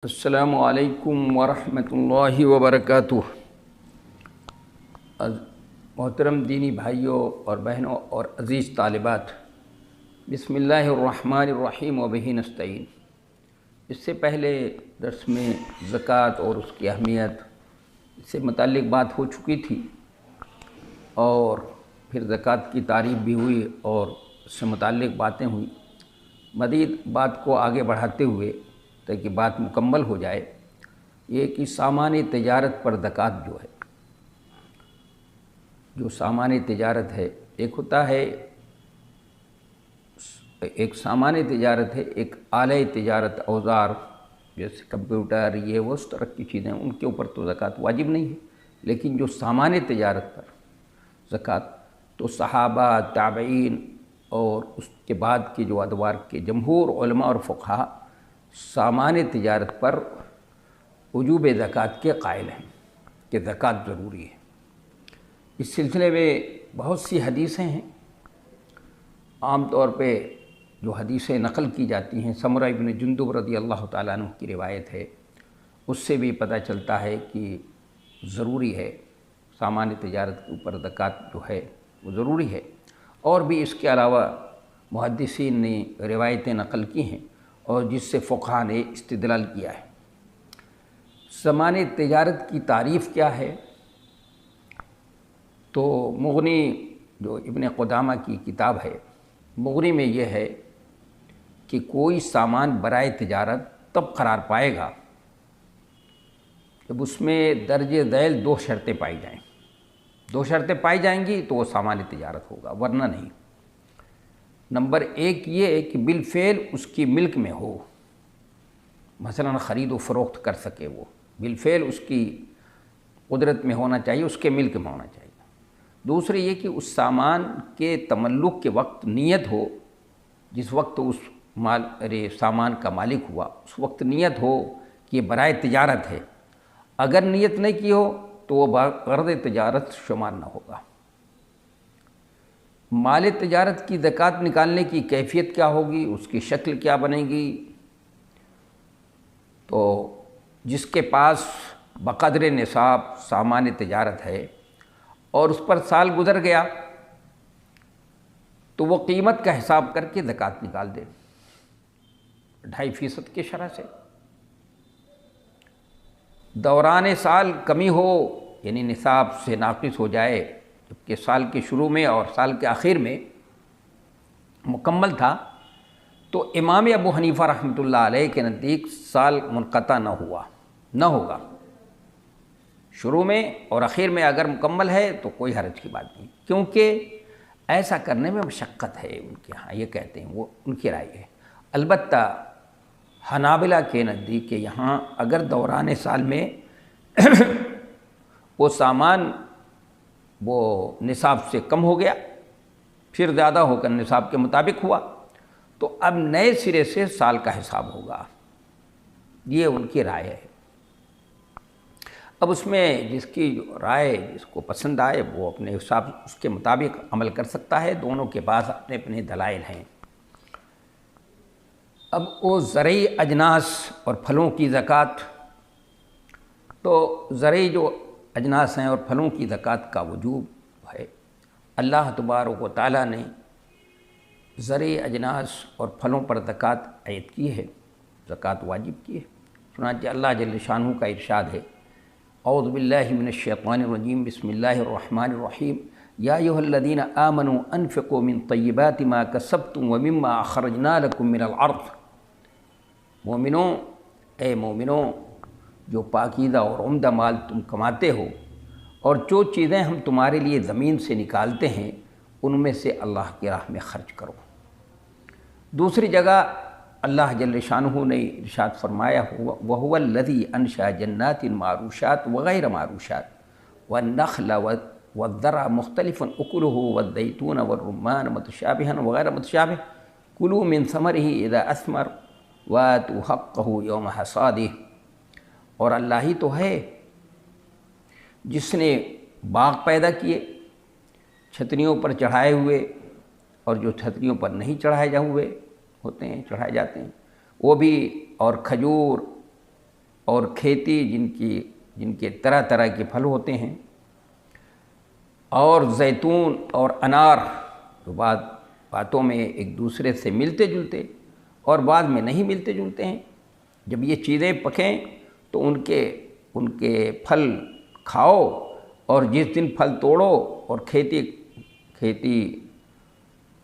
السلام علیکم ورحمۃ اللہ وبرکاتہ۔ محترم دینی بھائیوں اور بہنوں اور عزیز طالبات، بسم اللہ الرحمن الرحیم وبہ نستعین۔ اس سے پہلے درس میں زکوٰۃ اور اس کی اہمیت سے متعلق بات ہو چکی تھی، اور پھر زکوٰۃ کی تعریف بھی ہوئی اور اس سے متعلق باتیں ہوئیں۔ مزید بات کو آگے بڑھاتے ہوئے تاکہ بات مکمل ہو جائے، یہ کہ سامان تجارت پر زکوٰۃ جو سامان تجارت ہے، ایک سامان تجارت ہے، ایک آلہ تجارت، اوزار جیسے کمپیوٹر، یہ وہ اس طرح کی چیزیں، ان کے اوپر تو زکوٰۃ واجب نہیں ہے۔ لیکن جو سامان تجارت پر زکوٰۃ، تو صحابہ، تابعین اور اس کے بعد کے جو ادوار کے جمہور علماء اور فقہا سامان تجارت پر وجوب زکوٰۃ کے قائل ہیں کہ زکوٰۃ ضروری ہے۔ اس سلسلے میں بہت سی حدیثیں ہیں۔ عام طور پہ جو حدیثیں نقل کی جاتی ہیں، سمرہ ابن جندب رضی اللہ تعالیٰ عنہ کی روایت ہے، اس سے بھی پتہ چلتا ہے کہ ضروری ہے، سامان تجارت کے اوپر زکوٰۃ جو ہے وہ ضروری ہے۔ اور بھی اس کے علاوہ محدثین نے روایتیں نقل کی ہیں اور جس سے فقہا نے استدلال کیا ہے۔ سامان تجارت کی تعریف کیا ہے؟ تو مغنی جو ابن قدامہ کی کتاب ہے، مغنی میں یہ ہے کہ کوئی سامان برائے تجارت تب قرار پائے گا جب اس میں درج ذیل دو شرطیں پائی جائیں۔ دو شرطیں پائی جائیں گی تو وہ سامان تجارت ہوگا، ورنہ نہیں۔ نمبر ایک یہ ہے کہ بالفعل اس کی ملک میں ہو، مثلا خرید و فروخت کر سکے، وہ بالفعل اس کی قدرت میں ہونا چاہیے، اس کے ملک میں ہونا چاہیے۔ دوسری یہ کہ اس سامان کے تملک کے وقت نیت ہو، جس وقت اس سامان کا مالک ہوا اس وقت نیت ہو کہ یہ برائے تجارت ہے۔ اگر نیت نہیں کی ہو تو وہ غرض تجارت شمار نہ ہوگا۔ مال تجارت کی زکوٰۃ نکالنے کی کیفیت کیا ہوگی، اس کی شکل کیا بنے گی؟ تو جس کے پاس بقدر نصاب سامان تجارت ہے اور اس پر سال گزر گیا تو وہ قیمت کا حساب کر کے زکوٰۃ نکال دے 2.5% کی شرح سے۔ دوران سال کمی ہو، یعنی نصاب سے ناقص ہو جائے، جبکہ سال کے شروع میں اور سال کے آخر میں مکمل تھا، تو امام ابو حنیفہ رحمۃ اللہ علیہ کے نزدیک سال منقطع نہ ہوگا۔ شروع میں اور آخر میں اگر مکمل ہے تو کوئی حرج کی بات نہیں، کیونکہ ایسا کرنے میں مشقت ہے ان کے ہاں، یہ کہتے ہیں، وہ ان کی رائے ہے۔ البتہ حنابلہ کے نزدیک کہ یہاں اگر دوران سال میں وہ سامان وہ نصاب سے کم ہو گیا، پھر زیادہ ہو کر نصاب کے مطابق ہوا، تو اب نئے سرے سے سال کا حساب ہوگا، یہ ان کی رائے ہے۔ اب اس میں جس کی رائے جس کو پسند آئے وہ اپنے حساب اس کے مطابق عمل کر سکتا ہے، دونوں کے پاس اپنے اپنے دلائل ہیں۔ اب وہ زرعی اجناس اور پھلوں کی زکوٰۃ، تو زرعی جو اجناس ہیں اور پھلوں کی زکوٰۃ کا وجوب ہے۔ اللہ تبارک و تعالیٰ نے زرعی اجناس اور پھلوں پر زکوٰۃ عائد کی ہے، زکوٰۃ واجب کی ہے۔ چنانچہ اللہ جل شانہ کا ارشاد ہے، اعوذ باللہ من الشیطان الرجیم، بسم اللہ الرحمن الرحیم، یا ایھا الذین آمنوا انفقوا من طیبات ما کسبتم ومما اخرجنا لکم من الارض۔ مومنوں، اے مومنوں، جو پاکیزہ اور عمدہ مال تم کماتے ہو اور جو چیزیں ہم تمہارے لیے زمین سے نکالتے ہیں ان میں سے اللہ کی راہ میں خرچ کرو۔ دوسری جگہ اللہ جل شانہ نے ارشاد فرمایا، وَهُوَ الَّذِي أَنشَأَ جَنَّاتٍ مَعْرُوشَاتٍ وَغَيْرَ مَعْرُوشَاتٍ وَالنَّخْلَ وَالزَّرْعَ مُخْتَلِفٌ أُكُلُهُ وَالزَّيْتُونَ وَالرُّمَّانَ مُتَشَابِهًا وَغَيْرَ مُتَشَابِهٍ كُلُوا مِن ثَمَرِهِ إِذَا أَثْمَرَ وَآتُوا حَقَّهُ يَوْمَ حَصَادِهِ۔ اور اللہ ہی تو ہے جس نے باغ پیدا کیے چھتریوں پر چڑھائے ہوئے، اور جو چھتریوں پر نہیں چڑھائے ہوئے ہوتے ہیں، چڑھائے جاتے ہیں، وہ بھی، اور کھجور اور کھیتی جن کے طرح طرح کے پھل ہوتے ہیں، اور زیتون اور انار جو باتوں میں ایک دوسرے سے ملتے جلتے اور بعد میں نہیں ملتے جلتے ہیں، جب یہ چیزیں پکیں تو ان کے پھل کھاؤ، اور جس دن پھل توڑو اور کھیتی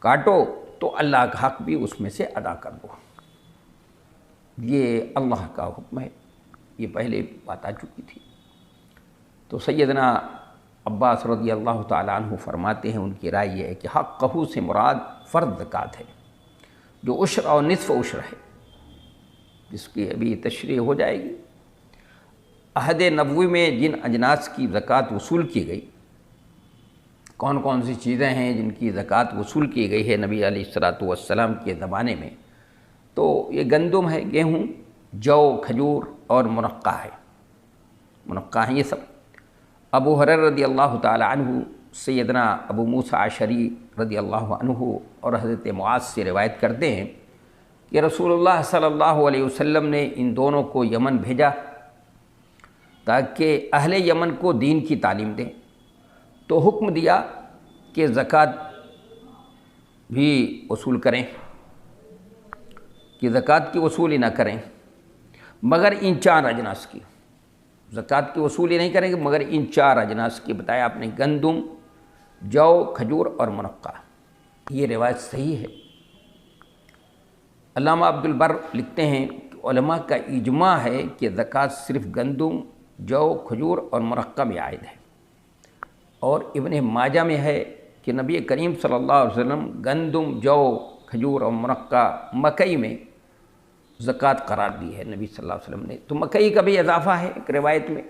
کاٹو تو اللہ کا حق بھی اس میں سے ادا کر دو۔ یہ اللہ کا حکم ہے، یہ پہلے بات آ چکی تھی۔ تو سیدنا عباس رضی اللہ تعالیٰ عنہ فرماتے ہیں، ان کی رائے یہ ہے کہ حق قہو سے مراد فرض زکوٰۃ ہے، جو عشر اور نصف عشر ہے، جس کی ابھی تشریح ہو جائے گی۔ عہد نبوی میں جن اجناس کی زکوٰۃ وصول کی گئی، کون کون سی چیزیں ہیں جن کی زکوٰۃ وصول کی گئی ہے نبی علیہ الصلاۃ والسلام کے زمانے میں، تو یہ گندم ہے، گیہوں، جو، کھجور اور منقع ہے، منقع ہیں یہ سب۔ ابو ہریرہ رضی اللہ تعالی عنہ، سیدنا ابو موسیٰ اشعری رضی اللہ عنہ اور حضرت معاذ سے روایت کرتے ہیں کہ رسول اللہ صلی اللہ علیہ وسلم نے ان دونوں کو یمن بھیجا تاکہ اہل یمن کو دین کی تعلیم دیں، تو حکم دیا کہ زکوٰۃ بھی وصول کریں، کہ زکوٰۃ کی وصولی نہ کریں مگر ان 4 اجناس کی، زکوٰۃ کی وصولی نہیں کریں گے مگر ان 4 اجناس کی بتایا آپ نے، گندم، جو، کھجور اور منقع۔ یہ روایت صحیح ہے۔ علامہ عبد البر لکھتے ہیں کہ علماء کا اجماع ہے کہ زکوٰۃ صرف گندم، جو، کھجور اور منقع میں عائد ہے، اور ابن ماجہ میں ہے کہ نبی کریم صلی اللہ علیہ وسلم گندم، جو، کھجور اور منقع مکئی میں زکوٰۃ قرار دی ہے نبی صلی اللہ علیہ وسلم نے۔ تو مکئی کا بھی اضافہ ہے ایک روایت میں۔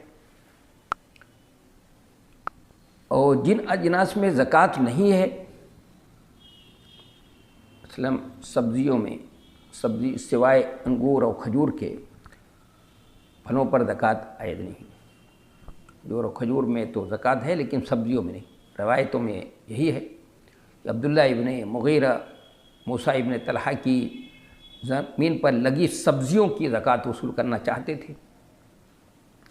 اور جن اجناس میں زکوٰۃ نہیں ہے، مثلا سبزیوں میں، سبزی سوائے انگور اور کھجور کے پھلوں پر زکوٰۃ عائد نہیں، انگور اور کھجور میں تو زکوٰۃ ہے لیکن سبزیوں میں نہیں۔ روایتوں میں یہی ہے کہ عبداللہ ابن مغیرہ موسیٰ ابن طلحہ کی زمین پر لگی سبزیوں کی زکوٰۃ وصول کرنا چاہتے تھے،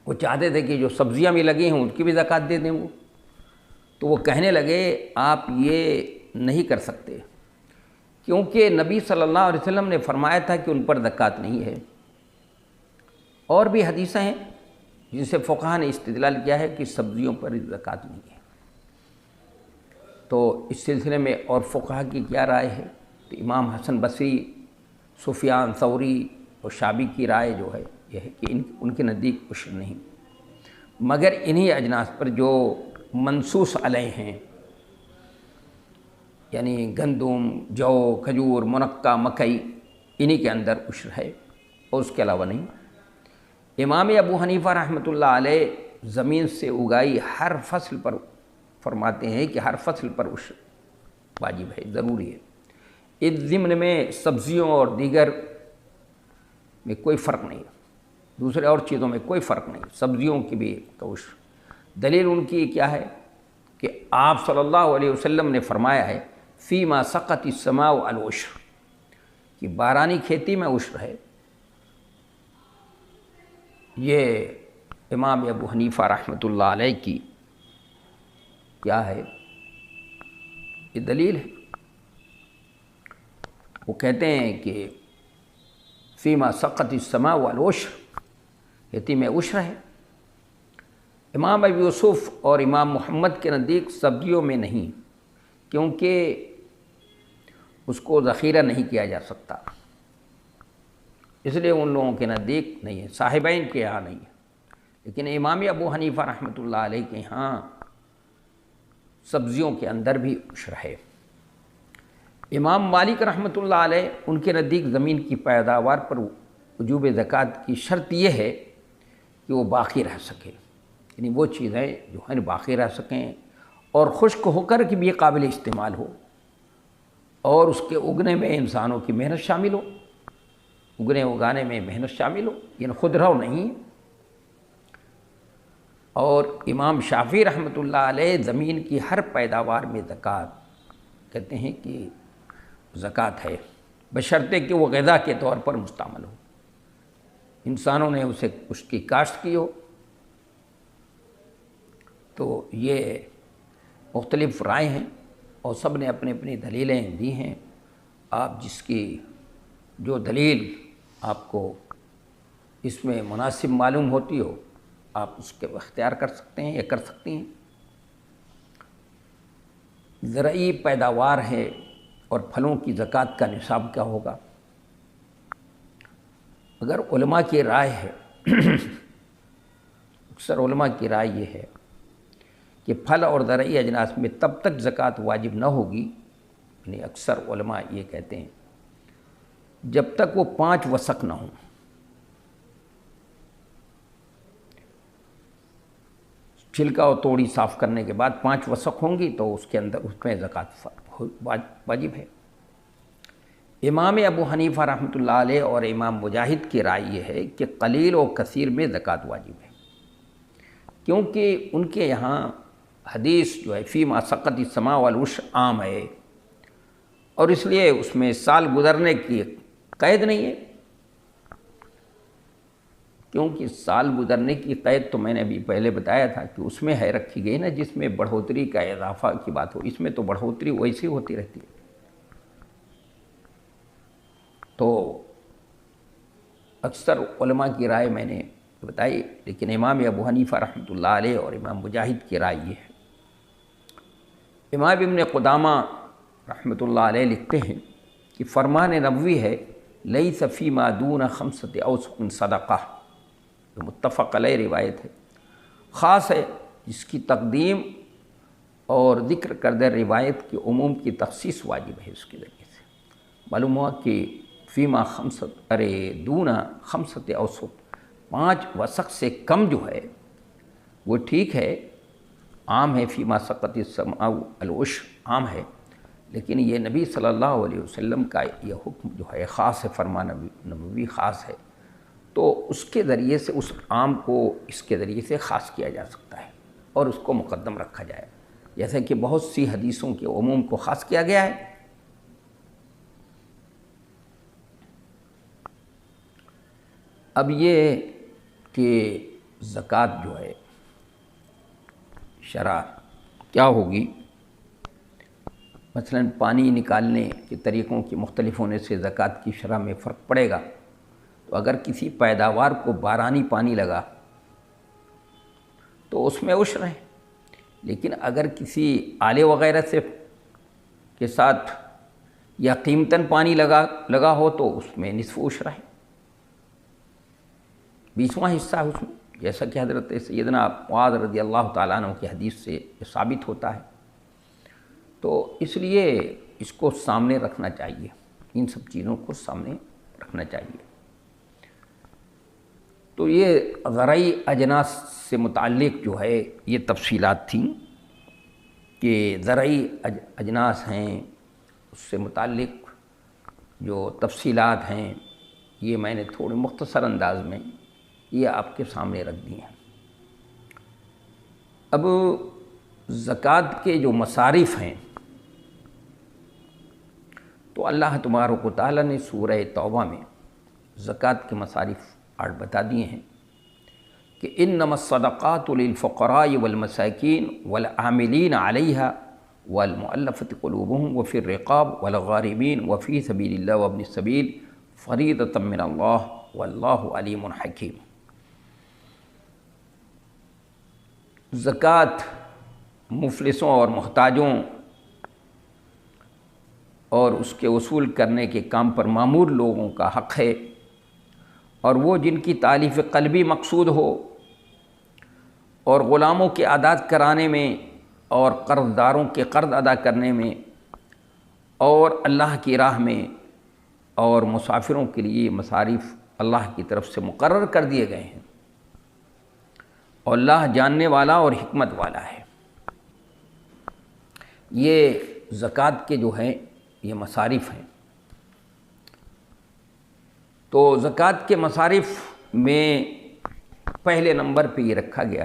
وہ چاہتے تھے کہ جو سبزیاں بھی لگی ہیں ان کی بھی زکوٰۃ دے دیں وہ، تو وہ کہنے لگے آپ یہ نہیں کر سکتے، کیونکہ نبی صلی اللہ علیہ وسلم نے فرمایا تھا کہ ان پر زکوٰۃ نہیں ہے۔ اور بھی حدیثیں ہیں جن سے فقہاء نے استدلال کیا ہے کہ سبزیوں پر زکوٰۃ نہیں ہے۔ تو اس سلسلے میں اور فقہاء کی کیا رائے ہے؟ تو امام حسن بصری، سفیان ثوری اور شعبی کی رائے جو ہے یہ ہے کہ ان کے نزدیک عشر نہیں، مگر انہی اجناس پر جو منصوص علیہ ہیں، یعنی گندم، جو، کھجور، منقع، مکئی، انہی کے اندر عشر ہے اور اس کے علاوہ نہیں۔ امام ابو حنیفہ رحمۃ اللہ علیہ زمین سے اگائی ہر فصل پر فرماتے ہیں کہ ہر فصل پر عشر واجب ہے، ضروری ہے۔ اس ضمن میں سبزیوں اور دیگر میں کوئی فرق نہیں، دوسرے اور چیزوں میں کوئی فرق نہیں، سبزیوں کی بھی عشر۔ دلیل ان کی کیا ہے کہ آپ صلی اللہ علیہ وسلم نے فرمایا ہے فیما سقط السماء العشر، کہ بارانی کھیتی میں عشر ہے۔ یہ امام ابو حنیفہ رحمۃ اللہ علیہ کی کیا ہے، یہ دلیل ہے۔ وہ کہتے ہیں کہ فیما سقط السماء والعشر، کھیتی میں عشر ہے۔ امام ابو یوسف اور امام محمد کے نزدیک سبزیوں میں نہیں، کیونکہ اس کو ذخیرہ نہیں کیا جا سکتا، اس لیے ان لوگوں کے نزدیک نہیں ہے، صاحبین کے یہاں نہیں ہے۔ لیکن امام ابو حنیفہ رحمۃ اللہ علیہ کے یہاں سبزیوں کے اندر بھی عشر ہے۔ امام مالک رحمۃ اللہ علیہ، ان کے نزدیک زمین کی پیداوار پر وجوب زکوٰۃ کی شرط یہ ہے کہ وہ باقی رہ سکے، یعنی وہ چیزیں جو ہیں باقی رہ سکیں اور خشک ہو کر کے بھی قابل استعمال ہو، اور اس کے اگنے میں انسانوں کی محنت شامل ہو، اگانے میں محنت شامل ہو، یعنی خود رو نہیں۔ اور امام شافعی رحمۃ اللہ علیہ زمین کی ہر پیداوار میں زکوٰۃ کہتے ہیں کہ زکوٰۃ ہے، بشرطے کہ وہ غذا کے طور پر مستعمل ہو۔ انسانوں نے اس کی کاشت کی ہو، تو یہ مختلف رائے ہیں اور سب نے اپنی اپنی دلیلیں دی ہیں۔ آپ جس کی جو دلیل آپ کو اس میں مناسب معلوم ہوتی ہو، آپ اس کے اختیار کر سکتے ہیں یا کر سکتی ہیں۔ زرعی پیداوار ہے اور پھلوں کی زکوٰۃ کا نصاب کیا ہوگا؟ اگر علماء کی رائے ہے، اکثر علماء کی رائے یہ ہے کہ پھل اور زرعی اجناس میں تب تک زکوٰۃ واجب نہ ہوگی، یعنی اکثر علماء یہ کہتے ہیں جب تک وہ 5 وسق نہ ہوں۔ چھلکا اور توڑی صاف کرنے کے بعد 5 وسق ہوں گی تو اس کے اندر اس میں زکوٰۃ واجب ہے۔ امام ابو حنیفہ رحمۃ اللہ علیہ اور امام مجاہد کی رائے یہ ہے کہ قلیل و کثیر میں زکوٰۃ واجب ہے، کیونکہ ان کے یہاں حدیث جو ہے فیما سقط السماء والعشر عام ہے، اور اس لیے اس میں سال گزرنے کی قید نہیں ہے، کیونکہ سال گزرنے کی قید تو میں نے ابھی پہلے بتایا تھا کہ اس میں ہے رکھی گئی نا، جس میں بڑھوتری کا اضافہ کی بات ہو، اس میں تو بڑھوتری ویسی ہوتی رہتی ہے۔ تو اکثر علماء کی رائے میں نے بتائی، لیکن امام ابو حنیفہ رحمۃ اللہ علیہ اور امام مجاہد کی رائے یہ ہے۔ امام ابن قدامہ رحمۃ اللہ علیہ لکھتے ہیں کہ فرمان نبوی ہے لیس فیما دون 5 اوسق صدقہ، جو متفق علیہ روایت ہے، خاص ہے جس کی تقدیم اور ذکر کردہ روایت کے عموم کی تخصیص واجب ہے۔ اس کے ذریعے سے معلوم ہوا کہ فیما دون 5 اوسق، 5 وسق سے کم جو ہے وہ ٹھیک ہے، عام ہے، فیما سقط السماء والعشر عام ہے، لیکن یہ نبی صلی اللہ علیہ وسلم کا یہ حکم جو ہے خاص ہے، فرمان نبوی خاص ہے، تو اس کے ذریعے سے اس عام کو اس کے ذریعے سے خاص کیا جا سکتا ہے اور اس کو مقدم رکھا جائے، جیسا کہ بہت سی حدیثوں کے عموم کو خاص کیا گیا ہے۔ اب یہ کہ زکوٰۃ جو ہے شرع کیا ہوگی، مثلا پانی نکالنے کے طریقوں کے مختلف ہونے سے زکوٰۃ کی شرح میں فرق پڑے گا۔ تو اگر کسی پیداوار کو بارانی پانی لگا تو اس میں عشر ہے، لیکن اگر کسی آلے وغیرہ سے کے ساتھ یا قیمتاً پانی لگا ہو تو اس میں نصف عشر ہے، 20واں حصہ ہے اس میں، جیسا کہ حضرت سیدنا معاذ رضی اللہ تعالیٰ عنہ کی حدیث سے یہ ثابت ہوتا ہے۔ تو اس لیے اس کو سامنے رکھنا چاہیے، ان سب چیزوں کو سامنے رکھنا چاہیے۔ تو یہ زرعی اجناس سے متعلق جو ہے یہ تفصیلات تھیں کہ زرعی اجناس ہیں، اس سے متعلق جو تفصیلات ہیں یہ میں نے تھوڑے مختصر انداز میں یہ آپ کے سامنے رکھ دی ہیں۔ اب زکوٰۃ کے جو مصارف ہیں تو اللہ تبارک و تعالیٰ نے سورہ توبہ میں زکوٰۃ کے مصارف 8 بتا دیے ہیں کہ انما الصدقات للفقراء والمساکین والعاملین علیہا والمؤلفۃ قلوبہم وفی الرقاب والغارمین وفی سبیل اللہ وابن السبیل فریضۃ من اللہ واللہ علیم حکیم۔ زکوٰۃ مفلسوں اور محتاجوں اور اس کے وصول کرنے کے کام پر مامور لوگوں کا حق ہے، اور وہ جن کی تالیف قلبی مقصود ہو، اور غلاموں کے آزاد کرانے میں، اور قرض داروں کے قرض ادا کرنے میں، اور اللہ کی راہ میں، اور مسافروں کے لیے مصارف اللہ کی طرف سے مقرر کر دیے گئے ہیں، اور اللہ جاننے والا اور حکمت والا ہے۔ یہ زکوٰۃ کے جو ہیں یہ مصارف ہیں۔ تو زکوٰۃ کے مصارف میں پہلے نمبر پہ یہ رکھا گیا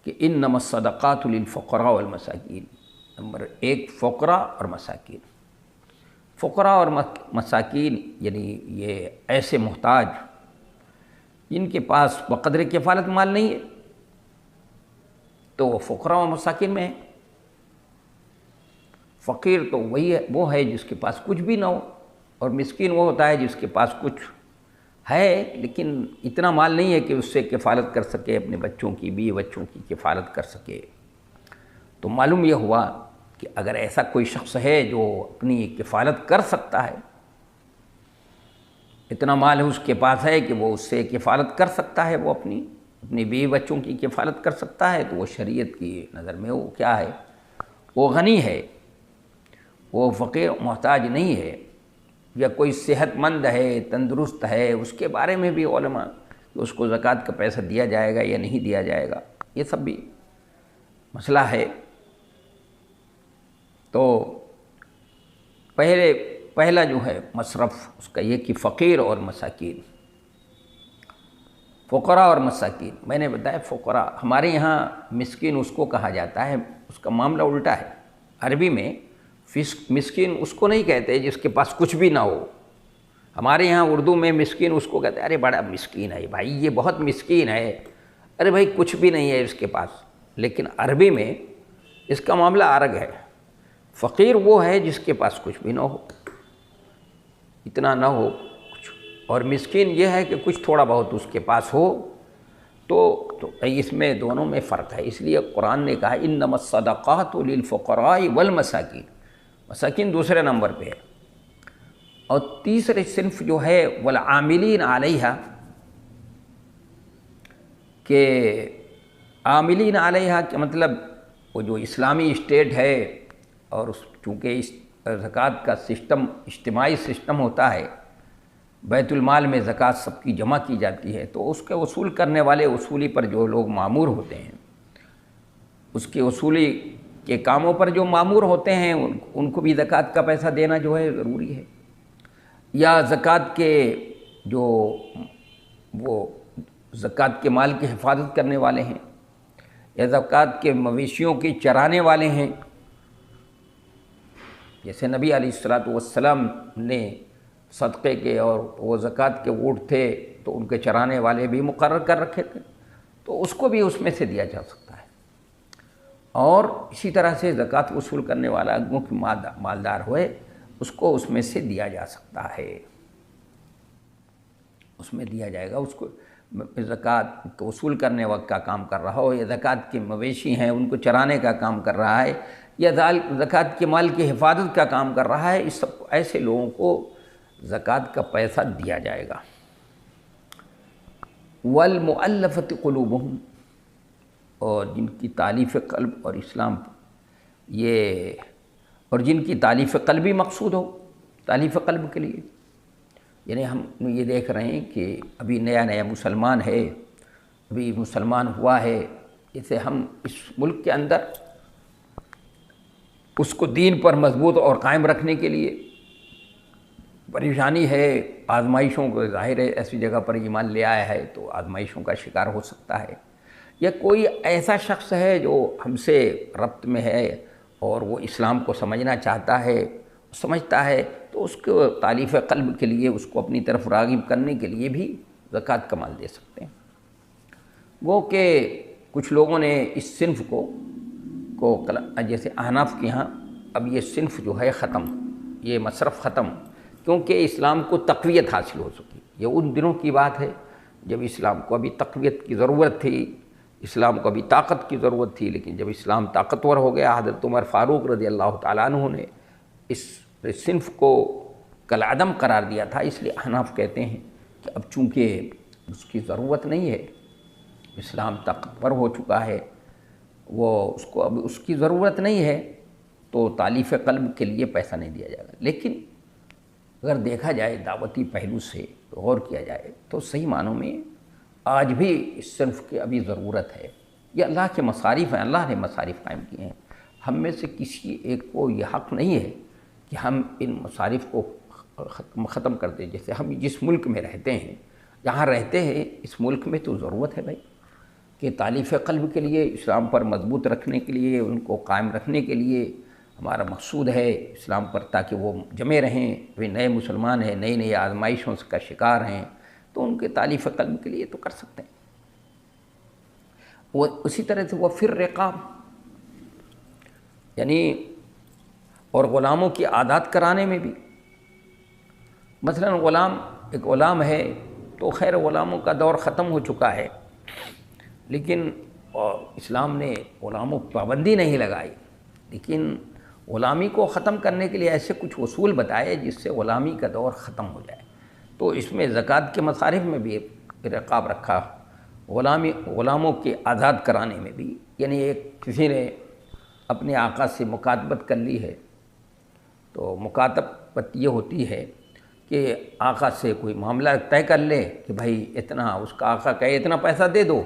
کہ انما الصدقات للفقراء والمساکین، نمبر 1 فقراء اور مساکین۔ فقراء اور مساکین یعنی یہ ایسے محتاج جن کے پاس بقدر کفالت مال نہیں ہے تو وہ فقراء و مساکین میں ہے۔ فقیر تو وہی ہے، وہ ہے جس کے پاس کچھ بھی نہ ہو، اور مسکین وہ ہوتا ہے جس کے پاس کچھ ہے لیکن اتنا مال نہیں ہے کہ اس سے کفالت کر سکے، اپنے بچوں کی، بیوی بچوں کی کفالت کر سکے۔ تو معلوم یہ ہوا کہ اگر ایسا کوئی شخص ہے جو اپنی کفالت کر سکتا ہے، اتنا مال اس کے پاس ہے کہ وہ اس سے کفالت کر سکتا ہے، وہ اپنی بیوی بچوں کی کفالت کر سکتا ہے، تو وہ شریعت کی نظر میں وہ کیا ہے؟ وہ غنی ہے، وہ فقیر محتاج نہیں ہے۔ یا کوئی صحت مند ہے، تندرست ہے، اس کے بارے میں بھی علماء کہ اس کو زکوٰۃ کا پیسہ دیا جائے گا یا نہیں دیا جائے گا، یہ سب بھی مسئلہ ہے۔ تو پہلا جو ہے مصرف اس کا یہ کہ فقیر اور مساکین، فقراء اور مساکین۔ میں نے بتایا فقراء، ہمارے یہاں مسکین اس کو کہا جاتا ہے، اس کا معاملہ الٹا ہے۔ عربی میں مسکین اس کو نہیں کہتے جس کے پاس کچھ بھی نہ ہو۔ ہمارے یہاں اردو میں مسکین اس کو کہتے ہیں، ارے بڑا مسکین ہے بھائی، یہ بہت مسکین ہے، ارے بھائی کچھ بھی نہیں ہے اس کے پاس۔ لیکن عربی میں اس کا معاملہ الگ ہے۔ فقیر وہ ہے جس کے پاس کچھ بھی نہ ہو، اتنا نہ ہو کچھ، اور مسکین یہ ہے کہ کچھ تھوڑا بہت اس کے پاس ہو۔ تو اس میں دونوں میں فرق ہے، اس لیے قرآن نے کہا انما الصدقات للفقراء والمساکین، مساکین دوسرے نمبر پہ ہے۔ اور تیسرے صنف جو ہے والعاملین علیہا، کہ عاملین علیہا کا مطلب وہ جو اسلامی اسٹیٹ ہے، اور چونکہ اس زکوٰۃ کا سسٹم اجتماعی سسٹم ہوتا ہے، بیت المال میں زکوٰۃ سب کی جمع کی جاتی ہے، تو اس کے وصول کرنے والے اصولی پر جو لوگ مامور ہوتے ہیں، اس کے اصولی کے کاموں پر جو مامور ہوتے ہیں، ان کو بھی زکوٰۃ کا پیسہ دینا جو ہے ضروری ہے۔ یا زکوٰۃ کے جو وہ زکوٰۃ کے مال کی حفاظت کرنے والے ہیں، یا زکوٰۃ کے مویشیوں کی چرانے والے ہیں، جیسے نبی علیہ السلام نے صدقے کے اور وہ زکوٰۃ کے اونٹ تھے تو ان کے چرانے والے بھی مقرر کر رکھے تھے، تو اس کو بھی اس میں سے دیا جا سکتا ہے۔ اور اسی طرح سے زکوٰۃ وصول کرنے والا مالدار ہوئے، اس کو اس میں سے دیا جا سکتا ہے، اس میں دیا جائے گا۔ اس کو زکوٰۃ وصول کرنے وقت کا کام کر رہا ہو، یا زکوٰۃ کے مویشی ہیں ان کو چرانے کا کام کر رہا ہے، یا زکوٰۃ کے مال کی حفاظت کا کام کر رہا ہے، اس سب ایسے لوگوں کو زکوٰۃ کا پیسہ دیا جائے گا۔ والمؤلفۃ قلوبہم، اور جن کی تالیف قلب اور اسلام یہ، اور جن کی تالیف قلبی مقصود ہو، تالیف قلب کے لیے، یعنی ہم یہ دیکھ رہے ہیں کہ ابھی نیا مسلمان ہے، ابھی مسلمان ہوا ہے، جیسے ہم اس ملک کے اندر اس کو دین پر مضبوط اور قائم رکھنے کے لیے پریشانی ہے، آزمائشوں کو، ظاہر ہے ایسی جگہ پر ایمان لے آیا ہے تو آزمائشوں کا شکار ہو سکتا ہے، یا کوئی ایسا شخص ہے جو ہم سے ربط میں ہے اور وہ اسلام کو سمجھنا چاہتا ہے، سمجھتا ہے، تو اس کو تالیف قلب کے لیے، اس کو اپنی طرف راغب کرنے کے لیے بھی زکوٰۃ کا مال دے سکتے ہیں۔ وہ کہ کچھ لوگوں نے اس صنف کو جیسے احناف کے ہاں اب یہ صنف جو ہے ختم، یہ مصرف ختم، کیونکہ اسلام کو تقویت حاصل ہو سکی۔ یہ ان دنوں کی بات ہے جب اسلام کو ابھی تقویت کی ضرورت تھی، اسلام کو ابھی طاقت کی ضرورت تھی، لیکن جب اسلام طاقتور ہو گیا، حضرت عمر فاروق رضی اللہ تعالیٰ عنہ نے اس صنف کو کالعدم قرار دیا تھا۔ اس لیے احناف کہتے ہیں کہ اب چونکہ اس کی ضرورت نہیں ہے، اسلام طاقتور ہو چکا ہے، وہ اس کو اب اس کی ضرورت نہیں ہے، تو تالیف قلب کے لیے پیسہ نہیں دیا جائے گا۔ لیکن اگر دیکھا جائے دعوتی پہلو سے غور کیا جائے تو صحیح معنوں میں آج بھی اس صنف کی ابھی ضرورت ہے۔ یہ اللہ کے مصارف ہیں، اللہ نے مصارف قائم کیے ہیں، ہم میں سے کسی ایک کو یہ حق نہیں ہے کہ ہم ان مصارف کو ختم کر دیں۔ جیسے ہم جس ملک میں رہتے ہیں، جہاں رہتے ہیں، اس ملک میں تو ضرورت ہے بھائی کہ تالیف قلب کے لیے، اسلام پر مضبوط رکھنے کے لیے، ان کو قائم رکھنے کے لیے ہمارا مقصود ہے اسلام پر، تاکہ وہ جمے رہیں۔ ابھی نئے مسلمان ہیں، نئی نئی آزمائشوں کا شکار ہیں، تو ان کے تالیف قلب کے لیے تو کر سکتے ہیں۔ وہ اسی طرح سے وہ پھر رقاب، یعنی اور غلاموں کی عادات کرانے میں بھی، مثلا ایک غلام ہے تو خیر غلاموں کا دور ختم ہو چکا ہے، لیکن اسلام نے غلاموں پر پابندی نہیں لگائی، لیکن غلامی کو ختم کرنے کے لیے ایسے کچھ اصول بتائے جس سے غلامی کا دور ختم ہو جائے۔ تو اس میں زکوٰۃ کے مصارف میں بھی رقاب رکھا، غلاموں کے آزاد کرانے میں بھی، یعنی ایک کسی نے اپنے آقا سے مکاتبت کر لی ہے، تو مکاتبت یہ ہوتی ہے کہ آقا سے کوئی معاملہ طے کر لے کہ بھائی اتنا، اس کا آقا کہے اتنا پیسہ دے دو،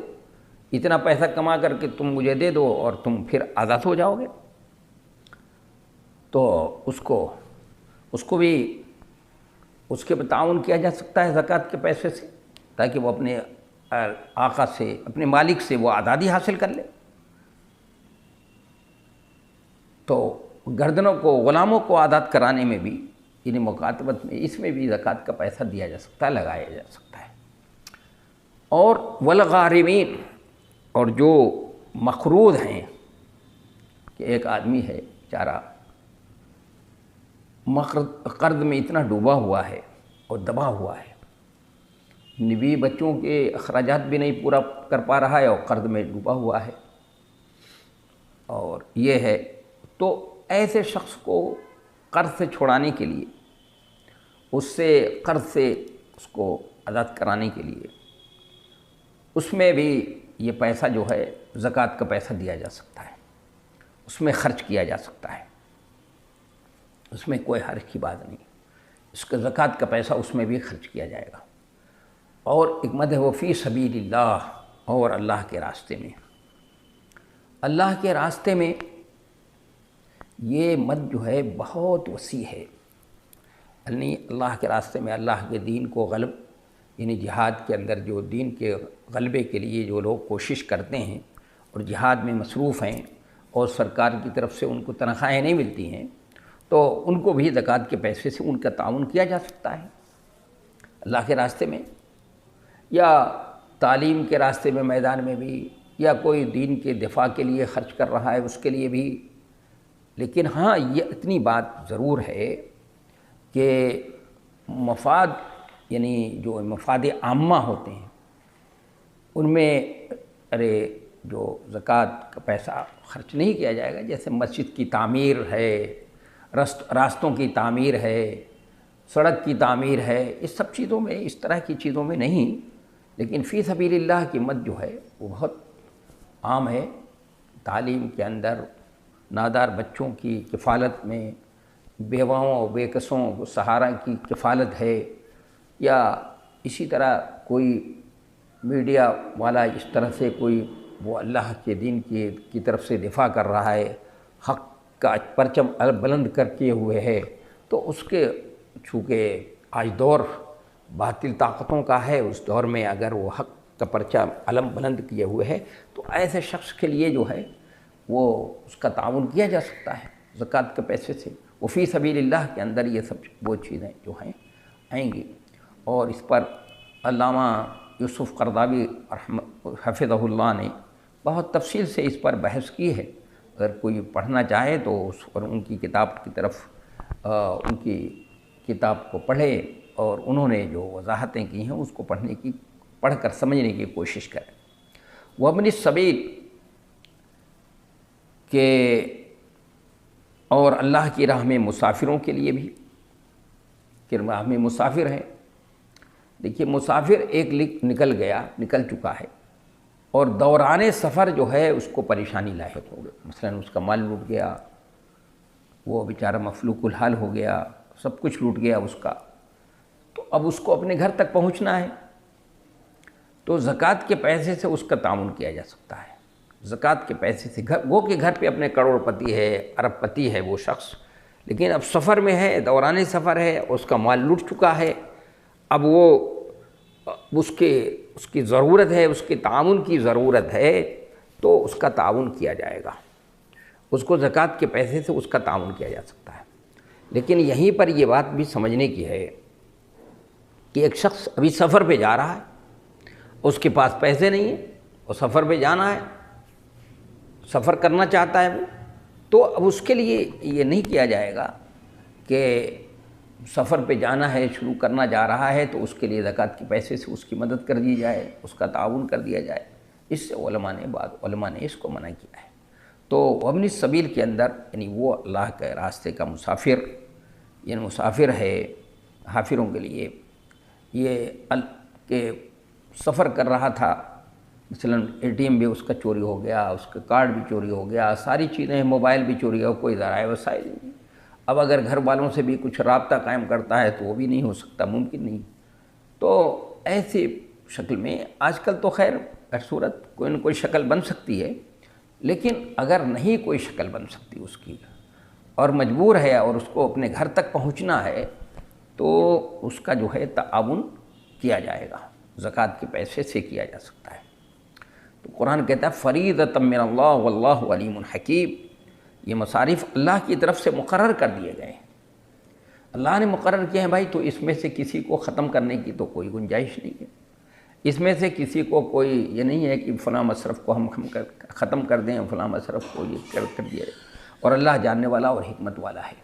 اتنا پیسہ کما کر کے تم مجھے دے دو اور تم پھر آزاد ہو جاؤ گے، تو اس کو بھی اس کے تعاون کیا جا سکتا ہے زکوٰۃ کے پیسے سے، تاکہ وہ اپنے آقا سے، اپنے مالک سے وہ آزادی حاصل کر لے۔ تو گردنوں کو، غلاموں کو آزاد کرانے میں بھی، یعنی مکاتبت میں، اس میں بھی زکوٰۃ کا پیسہ دیا جا سکتا ہے، لگایا جا سکتا ہے۔ اور والغارمین، اور جو مقروض ہیں، کہ ایک آدمی ہے بیچارہ قرض میں اتنا ڈوبا ہوا ہے اور دبا ہوا ہے، نبی بچوں کے اخراجات بھی نہیں پورا کر پا رہا ہے اور قرض میں ڈوبا ہوا ہے، اور یہ ہے، تو ایسے شخص کو قرض سے چھڑانے کے لیے، اس سے قرض سے اس کو آزاد کرانے کے لیے، اس میں بھی یہ پیسہ جو ہے زکوٰۃ کا پیسہ دیا جا سکتا ہے، اس میں خرچ کیا جا سکتا ہے، اس میں کوئی حرج کی بات نہیں، اس کا زکوٰۃ کا پیسہ اس میں بھی خرچ کیا جائے گا۔ اور ایک مد ہے وہ فی سبیل اللہ، اور اللہ کے راستے میں، اللہ کے راستے میں یہ مد جو ہے بہت وسیع ہے، یعنی اللہ کے راستے میں اللہ کے دین کو یعنی جہاد کے اندر جو دین کے غلبے کے لیے جو لوگ کوشش کرتے ہیں اور جہاد میں مصروف ہیں اور سرکار کی طرف سے ان کو تنخواہیں نہیں ملتی ہیں، تو ان کو بھی زکوٰۃ کے پیسے سے ان کا تعاون کیا جا سکتا ہے اللہ کے راستے میں، یا تعلیم کے راستے میں، میدان میں بھی، یا کوئی دین کے دفاع کے لیے خرچ کر رہا ہے اس کے لیے بھی۔ لیکن ہاں یہ اتنی بات ضرور ہے کہ مفاد، یعنی جو مفاد عامہ ہوتے ہیں ان میں جو زکوٰۃ کا پیسہ خرچ نہیں کیا جائے گا، جیسے مسجد کی تعمیر ہے، راستوں کی تعمیر ہے، سڑک کی تعمیر ہے، اس سب چیزوں میں، اس طرح کی چیزوں میں نہیں، لیکن فی سبیل اللہ کی مد جو ہے وہ بہت عام ہے۔ تعلیم کے اندر، نادار بچوں کی کفالت میں، بیواؤں اور بے کسوں کو سہارا کی کفالت ہے، یا اسی طرح کوئی میڈیا والا اس طرح سے کوئی وہ اللہ کے دین کی طرف سے دفاع کر رہا ہے، حق کا پرچم بلند کر کے ہوئے ہے، تو اس کے چونکہ آج دور باطل طاقتوں کا ہے، اس دور میں اگر وہ حق کا پرچم علم بلند کیے ہوئے ہے تو ایسے شخص کے لیے جو ہے وہ اس کا تعاون کیا جا سکتا ہے زکوٰۃ کے پیسے سے۔ وہ فی سبیل اللہ کے اندر یہ سب وہ چیزیں جو ہیں آئیں گی، اور اس پر علامہ یوسف قرضاوی حفظہ اللہ نے بہت تفصیل سے اس پر بحث کی ہے، اگر کوئی پڑھنا چاہے تو اس پر ان کی کتاب کی طرف ان کی کتاب کو پڑھے، اور انہوں نے جو وضاحتیں کی ہیں اس کو پڑھ کر سمجھنے کی کوشش کرے۔ وابن السبیل کہ اور اللہ کی راہ میں مسافروں کے لیے بھی، کہ راہ میں مسافر ہیں، دیکھیے مسافر ایک نکل چکا ہے، اور دوران سفر جو ہے اس کو پریشانی لاحق ہو گئی، مثلا اس کا مال لوٹ گیا، وہ بیچارہ مفلوق الحال ہو گیا، سب کچھ لوٹ گیا اس کا، تو اب اس کو اپنے گھر تک پہنچنا ہے، تو زکوٰۃ کے پیسے سے اس کا تعاون کیا جا سکتا ہے۔ زکوٰۃ کے پیسے سے وہ کہ گھر پہ اپنے کروڑ پتی ہے، ارب پتی ہے وہ شخص، لیکن اب سفر میں ہے، دوران سفر ہے، اس کا مال لوٹ چکا ہے، اب وہ اس کی ضرورت ہے، اس کے تعاون کی ضرورت ہے، تو اس کا تعاون کیا جائے گا، اس کو زکوٰۃ کے پیسے سے اس کا تعاون کیا جا سکتا ہے۔ لیکن یہیں پر یہ بات بھی سمجھنے کی ہے کہ ایک شخص ابھی سفر پہ جا رہا ہے، اس کے پاس پیسے نہیں ہیں، اور سفر پہ جانا ہے، سفر کرنا چاہتا ہے وہ، تو اب اس کے لیے یہ نہیں کیا جائے گا کہ سفر پہ جانا ہے، شروع کرنا جا رہا ہے تو اس کے لیے زکوٰۃ کے پیسے سے اس کی مدد کر دی جائے، اس کا تعاون کر دیا جائے۔ اس سے بعض علماء نے اس کو منع کیا ہے۔ تو وابن السبیل کے اندر یعنی وہ اللہ کے راستے کا مسافر، یعنی مسافر ہے، حافروں کے لیے یہ کہ سفر کر رہا تھا، مثلا ATM بھی اس کا چوری ہو گیا، اس کا کارڈ بھی چوری ہو گیا، ساری چیزیں، موبائل بھی چوری ہو، کوئی ذرائع وسائل نہیں۔ اب اگر گھر والوں سے بھی کچھ رابطہ قائم کرتا ہے تو وہ بھی نہیں ہو سکتا، ممکن نہیں۔ تو ایسی شکل میں آج کل تو خیر ہر صورت کوئی نہ کوئی شکل بن سکتی ہے، لیکن اگر نہیں کوئی شکل بن سکتی اس کی اور مجبور ہے اور اس کو اپنے گھر تک پہنچنا ہے تو اس کا جو ہے تعاون کیا جائے گا، زکوٰۃ کے پیسے سے کیا جا سکتا ہے۔ تو قرآن کہتا ہے فریضۃ من اللہ واللہ علیم حکیم، یہ مصارف اللہ کی طرف سے مقرر کر دیے گئے ہیں، اللہ نے مقرر کیا ہے بھائی، تو اس میں سے کسی کو ختم کرنے کی تو کوئی گنجائش نہیں ہے۔ اس میں سے کسی کو کوئی یہ نہیں ہے کہ فلاں مصرف کو ہم ختم کر دیں، فلاں مصرف کو یہ کر دیا جائے، اور اللہ جاننے والا اور حکمت والا ہے۔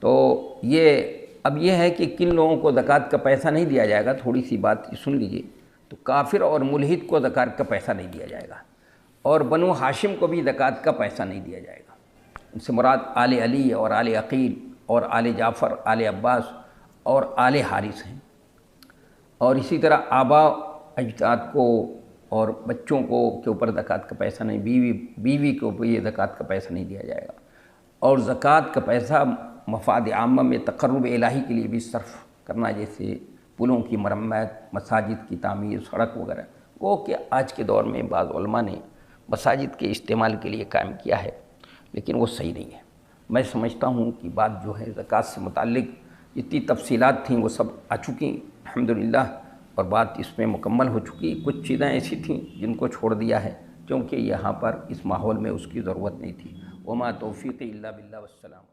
تو اب یہ ہے کہ کن لوگوں کو زکوٰۃ کا پیسہ نہیں دیا جائے گا، تھوڑی سی بات سن لیجئے۔ تو کافر اور ملحد کو زکوٰۃ کا پیسہ نہیں دیا جائے گا، اور بنو ہاشم کو بھی زکوٰۃ کا پیسہ نہیں دیا جائے گا۔ ان سے مراد آل علی اور آل عقیل اور آل جعفر، آل عباس اور آل حارث ہیں۔ اور اسی طرح آبا اجداد کو اور بچوں کو کے اوپر زکوٰۃ کا پیسہ نہیں، بیوی کے اوپر یہ زکوٰۃ کا پیسہ نہیں دیا جائے گا۔ اور زکوٰۃ کا پیسہ مفاد عامہ میں تقرب الہی کے لیے بھی صرف کرنا، جیسے پلوں کی مرمت، مساجد کی تعمیر، سڑک وغیرہ، وہ کہ آج کے دور میں بعض علماء نے مساجد کے استعمال کے لیے قائم کیا ہے، لیکن وہ صحیح نہیں ہے۔ میں سمجھتا ہوں کہ بات جو ہے زکوٰۃ سے متعلق جتنی تفصیلات تھیں وہ سب آ چکی الحمدللہ، اور بات اس میں مکمل ہو چکی۔ کچھ چیزیں ایسی تھیں جن کو چھوڑ دیا ہے کیونکہ یہاں پر اس ماحول میں اس کی ضرورت نہیں تھی۔ وما توفیقی الا باللہ، والسلام۔